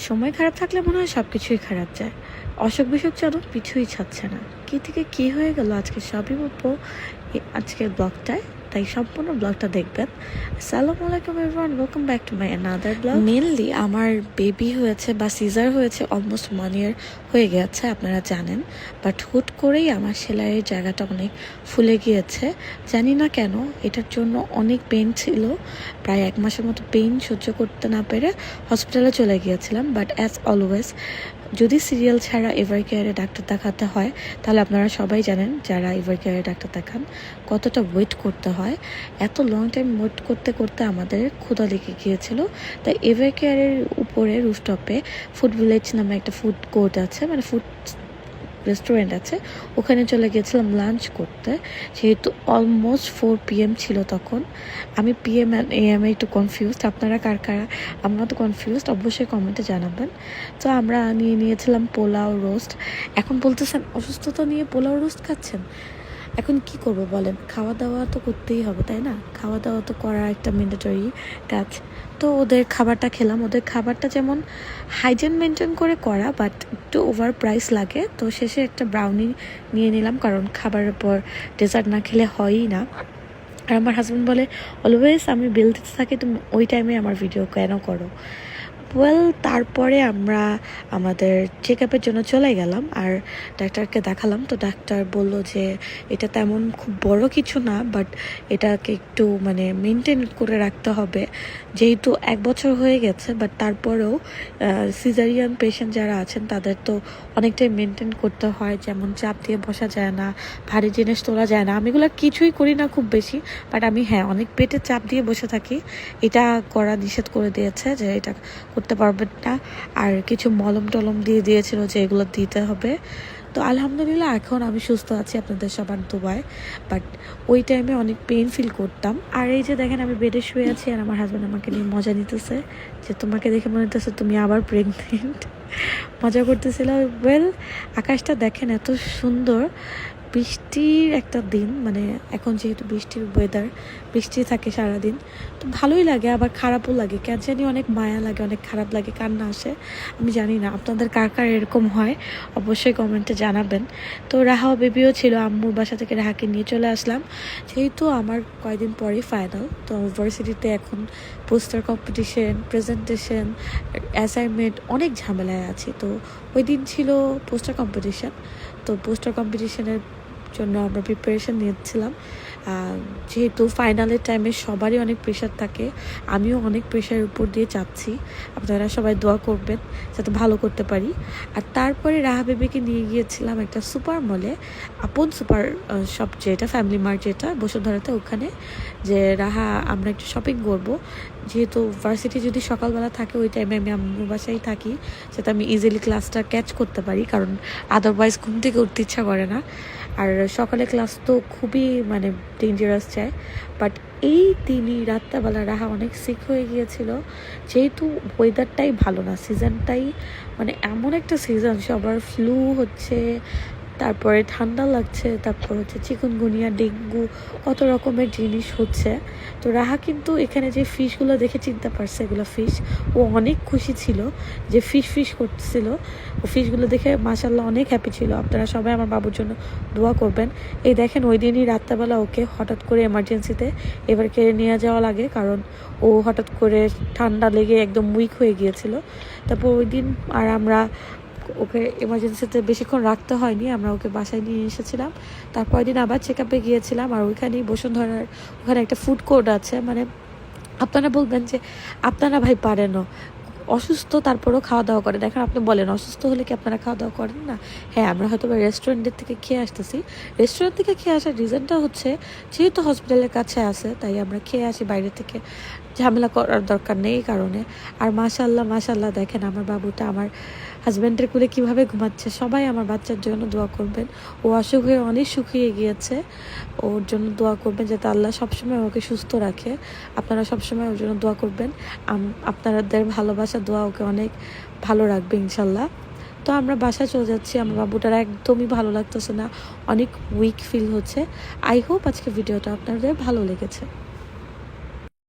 সময় খারাপ থাকলে মনে হয় সব কিছুই খারাপ যায়। অসুখ বিসুখ যেন পিছুই ছাড়ছে না। কী থেকে কী হয়ে গেল আজকে সবই বলবো আজকের ব্লগটায়। তাই সম্পূর্ণ ব্লগটা দেখবেন। আসসালামু আলাইকুম everyone, welcome back to my another blog. Mainly আমার বেবি হয়েছে বা সিজার হয়েছে অলমোস্ট 1 ইয়ার হয়ে গেছে, আপনারা জানেন। বাট হুট করেই আমার সেলাইয়ের জায়গাটা অনেক ফুলে গিয়েছে। জানি না কেন, এটার জন্য অনেক পেন ছিল। প্রায় 1 মাসের মতো পেন সহ্য করতে না পেরে হসপিটালে চলে গিয়েছিলাম। বাট অ্যাজ অলওয়েজ, যদি সিরিয়াল ছাড়া এভার কেয়ারে ডাক্তার দেখাতে হয়, তাহলে আপনারা সবাই জানেন যারা এভার কেয়ারে ডাক্তার দেখান কতটা ওয়েট করতে হয়। এত লং টাইম ওয়েট করতে করতে আমাদের ক্ষুধা লেগে গিয়েছিল। তাই এভার কেয়ারের উপরে রুফটপে ফুড ভিলেজ নামে একটা ফুড কোর্ট আছে, মানে ফুড রেস্টুরেন্ট আছে, ওখানে চলে গিয়েছিলাম লাঞ্চ করতে। যেহেতু অলমোস্ট 4 PM ছিল তখন। আমি PM অ্যান্ড AM একটু কনফিউজড। আপনারা কার কারা আমরা তো কনফিউজড, অবশ্যই কমেন্টে জানাবেন। তো আমরা নিয়েছিলাম পোলাও রোস্ট। এখন বলতেছেন অসুস্থতা নিয়ে পোলাও রোস্ট খাচ্ছেন, এখন কি করব বলেন? খাওয়া দাওয়া তো করতেই হবে, তাই না? খাওয়া দাওয়া তো করা একটা ম্যান্ডেটরি কাজ। তো ওদের খাবারটা খেলাম। ওদের খাবারটা যেমন হাইজিন মেনটেন করে করা, বাট একটু ওভার প্রাইস লাগে। তো শেষে একটা ব্রাউনি নিয়ে নিলাম, কারণ খাবারের পর ডেজার্ট না খেলে হয়ই না। আর আমার হাজব্যান্ড বলে অলওয়েজ আমি বিল দিতে থাকি, তুমি ওই টাইমে আমার ভিডিও কেন করো? তারপরে আমরা আমাদের চেক আপের জন্য চলে গেলাম আর ডাক্তারকে দেখালাম। তো ডাক্তার বলল যে এটা তেমন খুব বড় কিছু না, বাট এটাকে একটু মানে মেনটেন করে রাখতে হবে। যেহেতু 1 বছর হয়ে গেছে, বাট তারপরেও সিজারিয়ান পেশেন্ট যারা আছেন তাদের তো অনেকটাই মেনটেন করতে হয়। যেমন চাপ দিয়ে বসা যায় না, ভারী জিনিস তোলা যায় না। আমি এগুলো কিছুই করি না খুব বেশি, বাট আমি অনেক পেটে চাপ দিয়ে বসে থাকি। এটা করা নিষেধ করে দিয়েছে যে এটা করতে পারবেন না। আর কিছু মলম টলম দিয়ে দিয়েছিল যে এগুলো দিতে হবে। তো আলহামদুলিল্লাহ এখন আমি সুস্থ আছি আপনাদের সবার দোয়ায়। বাট ওই টাইমে অনেক পেন ফিল করতাম। আর এই যে দেখেন আমি বেডে শুয়ে আছি আর আমার হাজব্যান্ড আমাকে নিয়ে মজা নিতেছে যে তোমাকে দেখে মনে হতেছে তুমি আবার প্রেগনেন্ট। মজা করতেছিল। আকাশটা দেখেন এত সুন্দর। বৃষ্টির একটা দিন, মানে এখন যেহেতু বৃষ্টির ওয়েদার, বৃষ্টি থাকে সারাদিন, তো ভালোই লাগে আবার খারাপও লাগে। কেন জানি অনেক মায়া লাগে, অনেক খারাপ লাগে, কান্না আসে। আমি জানি না আপনাদের কার কার এরকম হয়, অবশ্যই কমেন্টে জানাবেন। তো রাহা বেবিও ছিল, আম্মুর বাসা থেকে রাহাকে নিয়ে চলে আসলাম। যেহেতু আমার কয়েকদিন পরেই ফাইনাল, তো ইউনিভার্সিটিতে এখন পোস্টার কম্পিটিশন, প্রেজেন্টেশন, অ্যাসাইনমেন্ট, অনেক ঝামেলায় আছি। তো ওই দিন ছিল পোস্টার কম্পিটিশন। তো পোস্টার কম্পিটিশনের জন্য আমরা প্রিপারেশান নিচ্ছিলাম। যেহেতু ফাইনালের টাইমে সবারই অনেক প্রেশার থাকে, আমিও অনেক প্রেশারের উপর দিয়ে যাচ্ছি। আপনারা সবাই দোয়া করবেন যাতে ভালো করতে পারি। আর তারপরে রাহা বেবিকে নিয়ে গিয়েছিলাম একটা সুপার মলে, আপন সুপার শপ যেটা ফ্যামিলি মার্ট যেটা বসুন্ধরাতে, ওখানে যে রাহা আমরা একটু শপিং করবো। যেহেতু ভার্সিটি যদি সকালবেলা থাকে, ওই টাইমে আমি আম্মুর বাসায় থাকি, যাতে আমি ইজিলি ক্লাসটা ক্যাচ করতে পারি, কারণ আদারওয়াইজ ঘুম থেকে উঠতে ইচ্ছা করে না। আর সকালে ক্লাস তো খুবই মানে ডেঞ্জারাস যায়। বাট এই দিনই রাত্রেবেলা রাহা অনেক সিক হয়ে গিয়েছিল। যেহেতু ওয়েদারটাই ভালো না, সিজনটাই মানে এমন একটা সিজন, সবার ফ্লু হচ্ছে, তারপরে ঠান্ডা লাগছে, তারপর হচ্ছে চিকুনগুনিয়া, ডেঙ্গু, কত রকমের জিনিস হচ্ছে। তো রাহা কিন্তু এখানে যে ফিশগুলো দেখে চিনতে পারছে এগুলো ফিশ। ও অনেক খুশি ছিল যে ফিশ করতেছিল। ও ফিশগুলো দেখে মাশাল্লাহ অনেক হ্যাপি ছিল। আপনারা সবাই আমার বাবুর জন্য দোয়া করবেন। এই দেখেন ওই দিনই রাত্রেবেলা ওকে হঠাৎ করে এমার্জেন্সিতে এবার কেড়ে নিয়ে যাওয়া লাগে, কারণ ও হঠাৎ করে ঠান্ডা লেগে একদম উইক হয়ে গিয়েছিল। তারপর ওই দিন আর আমরা ওকে এমার্জেন্সিতে বেশিক্ষণ রাখতে হয়নি, আমরা ওকে বাসায় নিয়ে এসেছিলাম। তারপর দিন আবার চেক আপে গিয়েছিলাম। আর ওইখানেই বসুন্ধরার ওখানে একটা ফুড কোর্ট আছে। মানে আপনারা বলবেন যে আপনারা ভাই পারেনও, অসুস্থ তারপরেও খাওয়া দাওয়া করেন। এখন আপনি বলেন অসুস্থ হলে কি আপনারা খাওয়া দাওয়া করেন না? আমরা হয়তো বা রেস্টুরেন্টের থেকে খেয়ে আসতেছি। রেস্টুরেন্ট থেকে খেয়ে আসার রিজনটা হচ্ছে যেহেতু হসপিটালের কাছে আসে, তাই আমরা খেয়ে আসি বাইরে থেকে, ঝামেলা করার দরকার নেই এই কারণে। আর মাশাল্লাহ দেখেন আমার বাবুটা আমার হাজব্যান্ডের কুলে কীভাবে ঘুমাচ্ছে। সবাই আমার বাচ্চার জন্য দোয়া করবেন। ও অসুখ হয়ে অনেক শুকিয়ে গিয়েছে, ওর জন্য দোয়া করবেন যাতে আল্লাহ সবসময় ওকে সুস্থ রাখে। আপনারা সবসময় ওর জন্য দোয়া করবেন। আপনাদের ভালোবাসা দোয়া ওকে অনেক ভালো রাখবে ইনশাল্লাহ। তো আমরা বাসায় চলে যাচ্ছি। আমার বাবুটার একদমই ভালো লাগতেছে না, অনেক উইক ফিল হচ্ছে। আই হোপ আজকে ভিডিওটা আপনাদের ভালো লেগেছে।